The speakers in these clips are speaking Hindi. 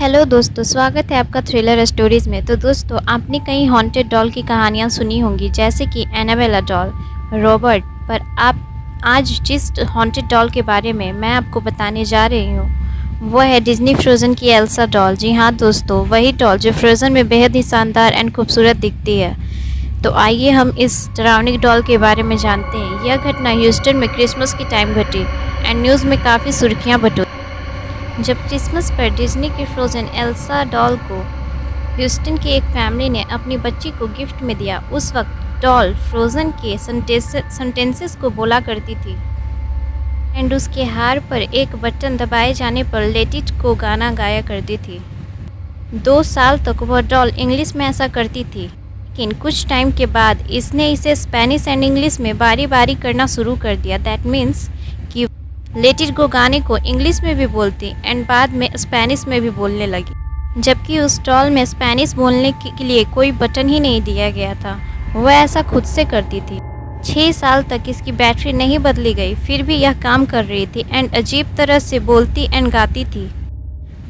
हेलो दोस्तों, स्वागत है आपका थ्रिलर स्टोरीज़ में। तो दोस्तों, आपने कई हॉन्टेड डॉल की कहानियाँ सुनी होंगी, जैसे कि एनाबेला डॉल, रॉबर्ट। पर आप आज जिस हॉन्टेड डॉल के बारे में मैं आपको बताने जा रही हूँ वो है डिज्नी फ्रोज़न की एल्सा डॉल। जी हाँ दोस्तों, वही डॉल जो फ्रोज़न में बेहद ही शानदार एंड खूबसूरत दिखती है। तो आइए हम इस डरावनी डॉल के बारे में जानते हैं। यह घटना ह्यूस्टन में क्रिसमस की टाइम घटी एंड न्यूज़ में काफ़ी सुर्खियाँ बटोरी। जब क्रिसमस पर डिज्नी की फ्रोज़न एल्सा डॉल को ह्यूस्टन की एक फैमिली ने अपनी बच्ची को गिफ्ट में दिया, उस वक्त डॉल फ्रोज़न के सेंटेंसेस को बोला करती थी एंड उसके हार पर एक बटन दबाए जाने पर लेट इट को गाना गाया करती थी। 2 साल तक वह डॉल इंग्लिश में ऐसा करती थी, लेकिन कुछ टाइम के बाद इसने इसे स्पेनिश एंड इंग्लिश में बारी बारी करना शुरू कर दिया। दैट मीन्स कि लेट इट गो गाने को इंग्लिश में भी बोलती एंड बाद में स्पेनिश में भी बोलने लगी, जबकि उस डॉल में स्पेनिश बोलने के लिए कोई बटन ही नहीं दिया गया था। वह ऐसा खुद से करती थी। 6 साल तक इसकी बैटरी नहीं बदली गई, फिर भी यह काम कर रही थी एंड अजीब तरह से बोलती एंड गाती थी।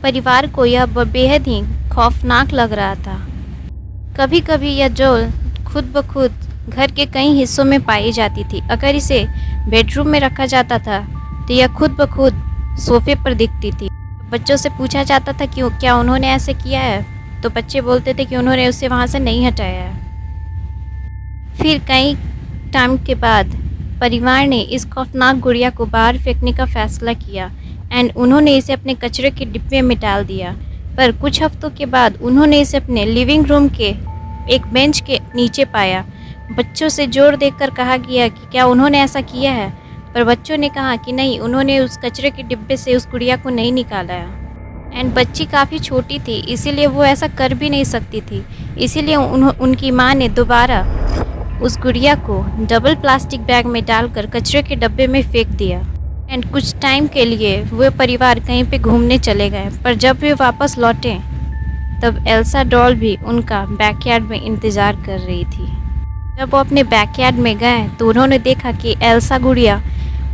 परिवार को यह बेहद ही खौफनाक लग रहा था। कभी कभी यह डॉल खुद ब खुद घर के कई हिस्सों में पाई जाती थी। अगर इसे बेडरूम में रखा जाता था तो यह खुद ब खुद सोफे पर दिखती थी। बच्चों से पूछा जाता था कि क्या उन्होंने ऐसे किया है, तो बच्चे बोलते थे कि उन्होंने उसे वहाँ से नहीं हटाया है। फिर कई टाइम के बाद परिवार ने इस खौफनाक गुड़िया को बाहर फेंकने का फैसला किया एंड उन्होंने इसे अपने कचरे के डिब्बे में डाल दिया। पर कुछ हफ्तों के बाद उन्होंने इसे अपने लिविंग रूम के एक बेंच के नीचे पाया। बच्चों से जोर देकर कहा गया कि क्या उन्होंने ऐसा किया है, पर बच्चों ने कहा कि नहीं, उन्होंने उस कचरे के डिब्बे से उस गुड़िया को नहीं निकाला है एंड बच्ची काफ़ी छोटी थी, इसीलिए वो ऐसा कर भी नहीं सकती थी। इसीलिए उनकी माँ ने दोबारा उस गुड़िया को डबल प्लास्टिक बैग में डालकर कचरे के डब्बे में फेंक दिया एंड कुछ टाइम के लिए वे परिवार कहीं पे घूमने चले गए। पर जब वे वापस लौटे तब एल्सा डॉल भी उनका बैकयार्ड में इंतज़ार कर रही थी। जब वो अपने बैकयार्ड में गए तो उन्होंने देखा कि एल्सा गुड़िया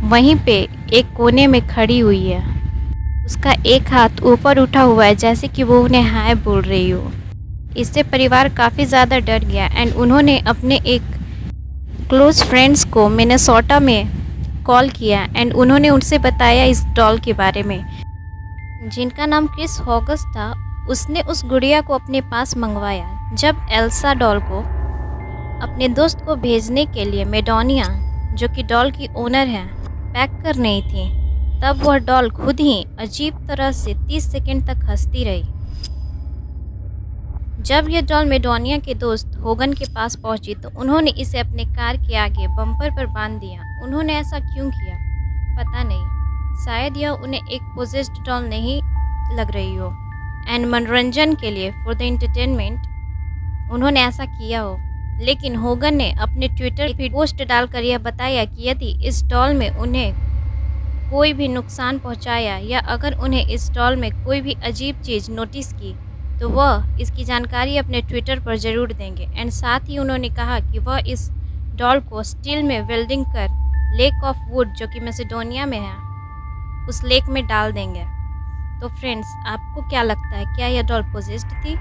वहीं पे एक कोने में खड़ी हुई है। उसका एक हाथ ऊपर उठा हुआ है, जैसे कि वो उन्हें हाय बोल रही हो। इससे परिवार काफ़ी ज़्यादा डर गया एंड उन्होंने अपने एक क्लोज फ्रेंड्स को मिनेसोटा में कॉल किया एंड उन्होंने उनसे बताया इस डॉल के बारे में, जिनका नाम क्रिस हॉगस था। उसने उस गुड़िया को अपने पास मंगवाया। जब एल्सा डॉल को अपने दोस्त को भेजने के लिए मेडोनिया, जो कि डॉल की ओनर है, पैक कर रही थी, तब वह डॉल खुद ही अजीब तरह से 30 सेकंड तक हंसती रही। जब यह डॉल मेडोनिया के दोस्त होगन के पास पहुंची तो उन्होंने इसे अपने कार के आगे बम्पर पर बांध दिया। उन्होंने ऐसा क्यों किया पता नहीं, शायद यह उन्हें एक पोजेस्ड डॉल नहीं लग रही हो एंड मनोरंजन के लिए, फॉर द एंटरटेनमेंट, उन्होंने ऐसा किया हो। लेकिन होगन ने अपने ट्विटर पर पोस्ट डालकर यह बताया कि यदि इस डॉल में उन्हें कोई भी नुकसान पहुंचाया या अगर उन्हें इस डॉल में कोई भी अजीब चीज़ नोटिस की तो वह इसकी जानकारी अपने ट्विटर पर ज़रूर देंगे। एंड साथ ही उन्होंने कहा कि वह इस डॉल को स्टील में वेल्डिंग कर लेक ऑफ वुड, जो कि मैसेडोनिया में है, उस लेक में डाल देंगे। तो फ्रेंड्स, आपको क्या लगता है, क्या यह डॉल पोजेस्ड थी?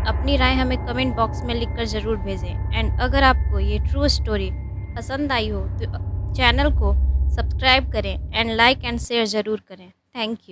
अपनी राय हमें कमेंट बॉक्स में लिखकर ज़रूर भेजें एंड अगर आपको ये ट्रू स्टोरी पसंद आई हो तो चैनल को सब्सक्राइब करें एंड लाइक एंड शेयर ज़रूर करें। Thank you.